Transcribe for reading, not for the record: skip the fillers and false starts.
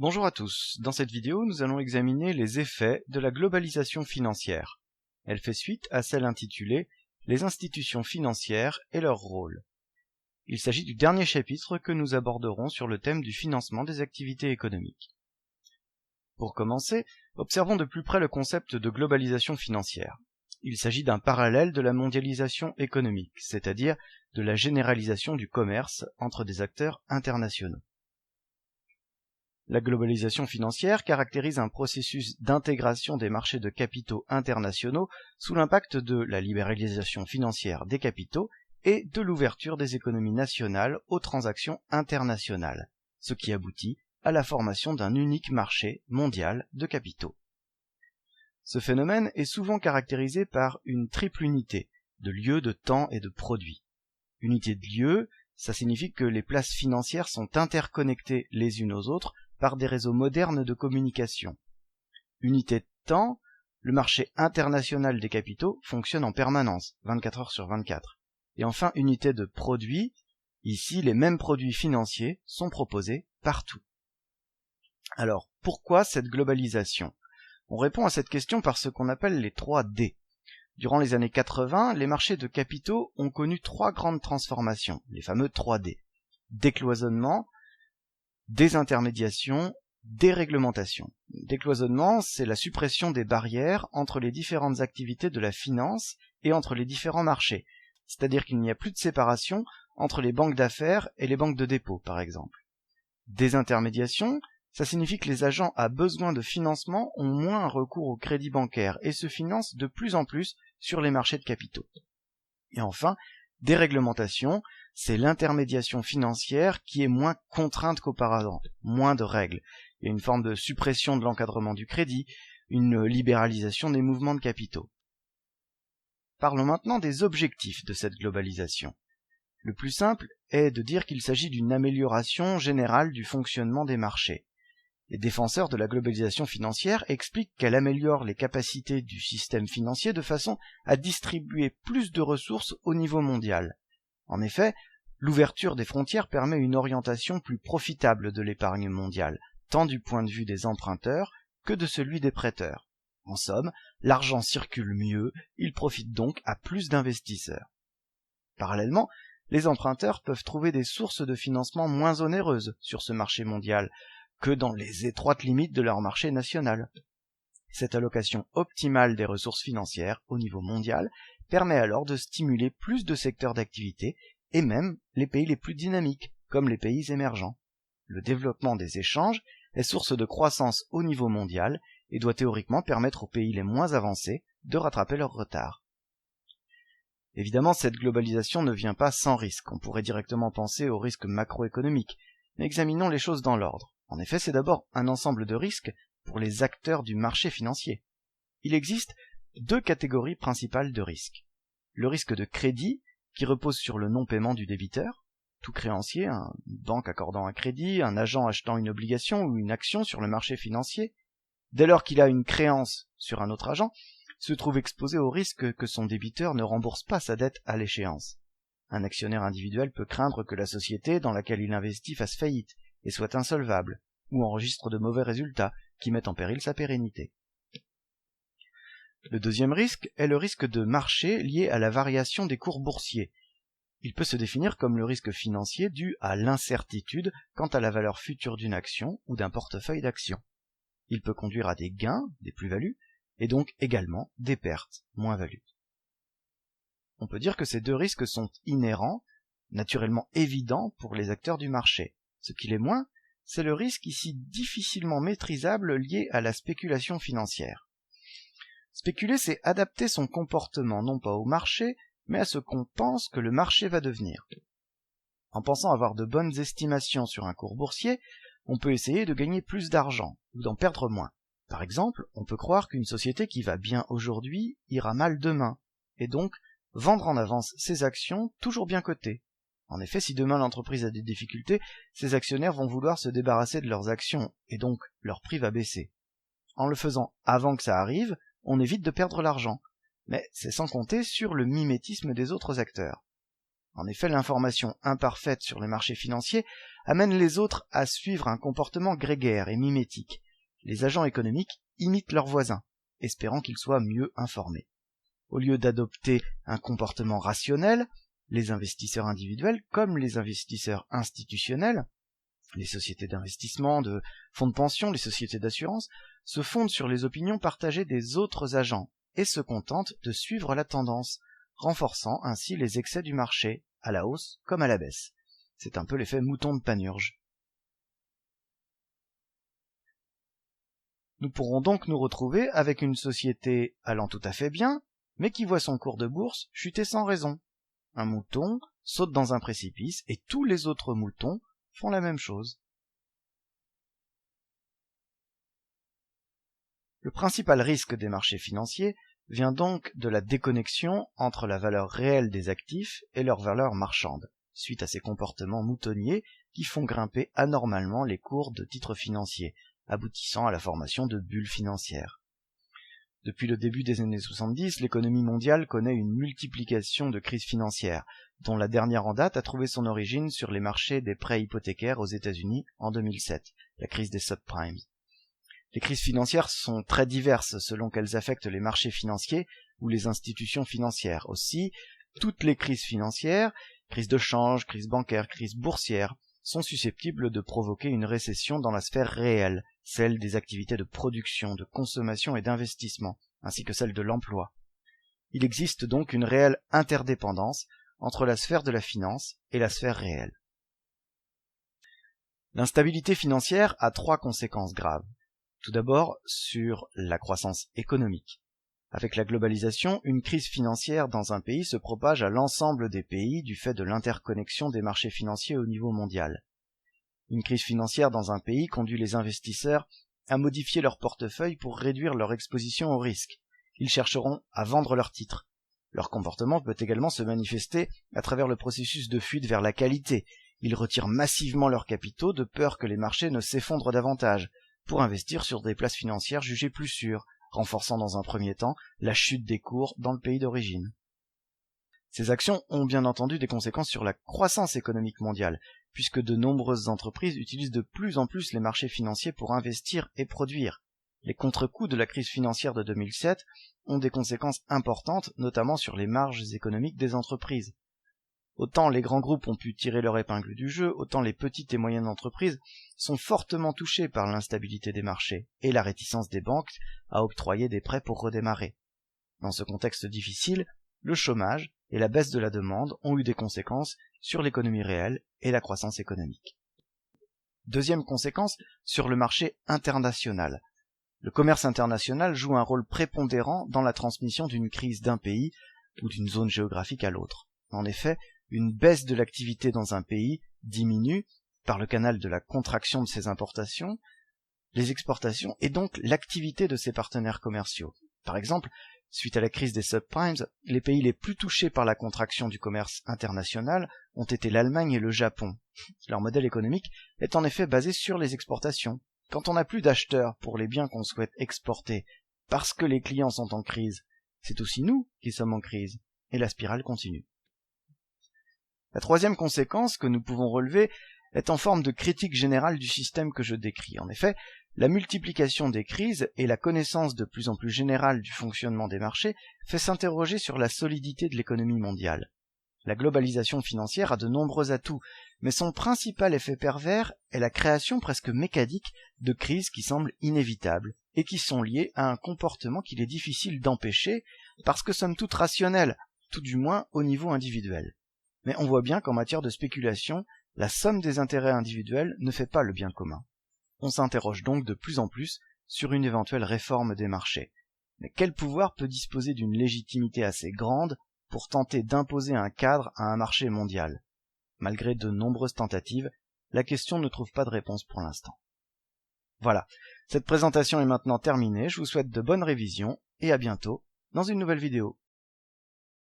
Bonjour à tous, dans cette vidéo nous allons examiner les effets de la globalisation financière. Elle fait suite à celle intitulée « Les institutions financières et leur rôle ». Il s'agit du dernier chapitre que nous aborderons sur le thème du financement des activités économiques. Pour commencer, observons de plus près le concept de globalisation financière. Il s'agit d'un parallèle de la mondialisation économique, c'est-à-dire de la généralisation du commerce entre des acteurs internationaux. La globalisation financière caractérise un processus d'intégration des marchés de capitaux internationaux sous l'impact de la libéralisation financière des capitaux et de l'ouverture des économies nationales aux transactions internationales, ce qui aboutit à la formation d'un unique marché mondial de capitaux. Ce phénomène est souvent caractérisé par une triple unité de lieu, de temps et de produit. Unité de lieu, ça signifie que les places financières sont interconnectées les unes aux autres par des réseaux modernes de communication. Unité de temps, le marché international des capitaux fonctionne en permanence, 24 heures sur 24. Et enfin, unité de produit, ici les mêmes produits financiers sont proposés partout. Alors, pourquoi cette globalisation ? On répond à cette question par ce qu'on appelle les 3 D. Durant les années 80, les marchés de capitaux ont connu 3 grandes transformations, les fameux 3D. Décloisonnement, désintermédiation, déréglementation. Décloisonnement, c'est la suppression des barrières entre les différentes activités de la finance et entre les différents marchés. C'est-à-dire qu'il n'y a plus de séparation entre les banques d'affaires et les banques de dépôt, par exemple. Désintermédiation, ça signifie que les agents à besoin de financement ont moins recours au crédit bancaire et se financent de plus en plus sur les marchés de capitaux. Et enfin, déréglementation, c'est l'intermédiation financière qui est moins contrainte qu'auparavant, moins de règles. Il y a une forme de suppression de l'encadrement du crédit, une libéralisation des mouvements de capitaux. Parlons maintenant des objectifs de cette globalisation. Le plus simple est de dire qu'il s'agit d'une amélioration générale du fonctionnement des marchés. Les défenseurs de la globalisation financière expliquent qu'elle améliore les capacités du système financier de façon à distribuer plus de ressources au niveau mondial. En effet, l'ouverture des frontières permet une orientation plus profitable de l'épargne mondiale, tant du point de vue des emprunteurs que de celui des prêteurs. En somme, l'argent circule mieux, il profite donc à plus d'investisseurs. Parallèlement, les emprunteurs peuvent trouver des sources de financement moins onéreuses sur ce marché mondial que dans les étroites limites de leur marché national. Cette allocation optimale des ressources financières au niveau mondial permet alors de stimuler plus de secteurs d'activité et même les pays les plus dynamiques, comme les pays émergents. Le développement des échanges est source de croissance au niveau mondial et doit théoriquement permettre aux pays les moins avancés de rattraper leur retard. Évidemment, cette globalisation ne vient pas sans risque. On pourrait directement penser aux risques macroéconomiques, mais examinons les choses dans l'ordre. En effet, c'est d'abord un ensemble de risques pour les acteurs du marché financier. Il existe 2 catégories principales de risques. Le risque de crédit, qui repose sur le non-paiement du débiteur. Tout créancier, une banque accordant un crédit, un agent achetant une obligation ou une action sur le marché financier, dès lors qu'il a une créance sur un autre agent, se trouve exposé au risque que son débiteur ne rembourse pas sa dette à l'échéance. Un actionnaire individuel peut craindre que la société dans laquelle il investit fasse faillite et soit insolvable, ou enregistre de mauvais résultats qui mettent en péril sa pérennité. Le deuxième risque est le risque de marché lié à la variation des cours boursiers. Il peut se définir comme le risque financier dû à l'incertitude quant à la valeur future d'une action ou d'un portefeuille d'actions. Il peut conduire à des gains, des plus-values, et donc également des pertes, moins-values. On peut dire que ces 2 risques sont inhérents, naturellement évidents pour les acteurs du marché. Ce qui l'est moins, c'est le risque ici difficilement maîtrisable lié à la spéculation financière. Spéculer, c'est adapter son comportement non pas au marché, mais à ce qu'on pense que le marché va devenir. En pensant avoir de bonnes estimations sur un cours boursier, on peut essayer de gagner plus d'argent ou d'en perdre moins. Par exemple, on peut croire qu'une société qui va bien aujourd'hui ira mal demain, et donc vendre en avance ses actions toujours bien cotées. En effet, si demain l'entreprise a des difficultés, ses actionnaires vont vouloir se débarrasser de leurs actions, et donc leur prix va baisser. En le faisant avant que ça arrive, on évite de perdre l'argent, mais c'est sans compter sur le mimétisme des autres acteurs. En effet, l'information imparfaite sur les marchés financiers amène les autres à suivre un comportement grégaire et mimétique. Les agents économiques imitent leurs voisins, espérant qu'ils soient mieux informés. Au lieu d'adopter un comportement rationnel, les investisseurs individuels comme les investisseurs institutionnels, les sociétés d'investissement, de fonds de pension, les sociétés d'assurance, se fondent sur les opinions partagées des autres agents et se contentent de suivre la tendance, renforçant ainsi les excès du marché, à la hausse comme à la baisse. C'est un peu l'effet mouton de Panurge. Nous pourrons donc nous retrouver avec une société allant tout à fait bien, mais qui voit son cours de bourse chuter sans raison. Un mouton saute dans un précipice et tous les autres moutons font la même chose. Le principal risque des marchés financiers vient donc de la déconnexion entre la valeur réelle des actifs et leur valeur marchande, suite à ces comportements moutonniers qui font grimper anormalement les cours de titres financiers, aboutissant à la formation de bulles financières. Depuis le début des années 70, l'économie mondiale connaît une multiplication de crises financières, dont la dernière en date a trouvé son origine sur les marchés des prêts hypothécaires aux États-Unis en 2007, la crise des subprimes. Les crises financières sont très diverses selon qu'elles affectent les marchés financiers ou les institutions financières. Aussi, toutes les crises financières, crise de change, crise bancaire, crise boursière, sont susceptibles de provoquer une récession dans la sphère réelle, celle des activités de production, de consommation et d'investissement, ainsi que celle de l'emploi. Il existe donc une réelle interdépendance entre la sphère de la finance et la sphère réelle. L'instabilité financière a 3 conséquences graves. Tout d'abord, sur la croissance économique. Avec la globalisation, une crise financière dans un pays se propage à l'ensemble des pays du fait de l'interconnexion des marchés financiers au niveau mondial. Une crise financière dans un pays conduit les investisseurs à modifier leur portefeuille pour réduire leur exposition au risque. Ils chercheront à vendre leurs titres. Leur comportement peut également se manifester à travers le processus de fuite vers la qualité. Ils retirent massivement leurs capitaux de peur que les marchés ne s'effondrent davantage, pour investir sur des places financières jugées plus sûres, renforçant dans un premier temps la chute des cours dans le pays d'origine. Ces actions ont bien entendu des conséquences sur la croissance économique mondiale, puisque de nombreuses entreprises utilisent de plus en plus les marchés financiers pour investir et produire. Les contre-coups de la crise financière de 2007 ont des conséquences importantes, notamment sur les marges économiques des entreprises. Autant les grands groupes ont pu tirer leur épingle du jeu, autant les petites et moyennes entreprises sont fortement touchées par l'instabilité des marchés et la réticence des banques à octroyer des prêts pour redémarrer. Dans ce contexte difficile, le chômage et la baisse de la demande ont eu des conséquences sur l'économie réelle et la croissance économique. Deuxième conséquence, sur le marché international. Le commerce international joue un rôle prépondérant dans la transmission d'une crise d'un pays ou d'une zone géographique à l'autre. En effet, une baisse de l'activité dans un pays diminue, par le canal de la contraction de ses importations, les exportations et donc l'activité de ses partenaires commerciaux. Par exemple, suite à la crise des subprimes, les pays les plus touchés par la contraction du commerce international ont été l'Allemagne et le Japon. Leur modèle économique est en effet basé sur les exportations. Quand on n'a plus d'acheteurs pour les biens qu'on souhaite exporter parce que les clients sont en crise, c'est aussi nous qui sommes en crise, et la spirale continue. La troisième conséquence que nous pouvons relever est en forme de critique générale du système que je décris. En effet, la multiplication des crises et la connaissance de plus en plus générale du fonctionnement des marchés fait s'interroger sur la solidité de l'économie mondiale. La globalisation financière a de nombreux atouts, mais son principal effet pervers est la création presque mécanique de crises qui semblent inévitables et qui sont liées à un comportement qu'il est difficile d'empêcher parce que somme toute rationnel, tout du moins au niveau individuel. Mais on voit bien qu'en matière de spéculation, la somme des intérêts individuels ne fait pas le bien commun. On s'interroge donc de plus en plus sur une éventuelle réforme des marchés. Mais quel pouvoir peut disposer d'une légitimité assez grande pour tenter d'imposer un cadre à un marché mondial? Malgré de nombreuses tentatives, la question ne trouve pas de réponse pour l'instant. Voilà, cette présentation est maintenant terminée, je vous souhaite de bonnes révisions et à bientôt dans une nouvelle vidéo.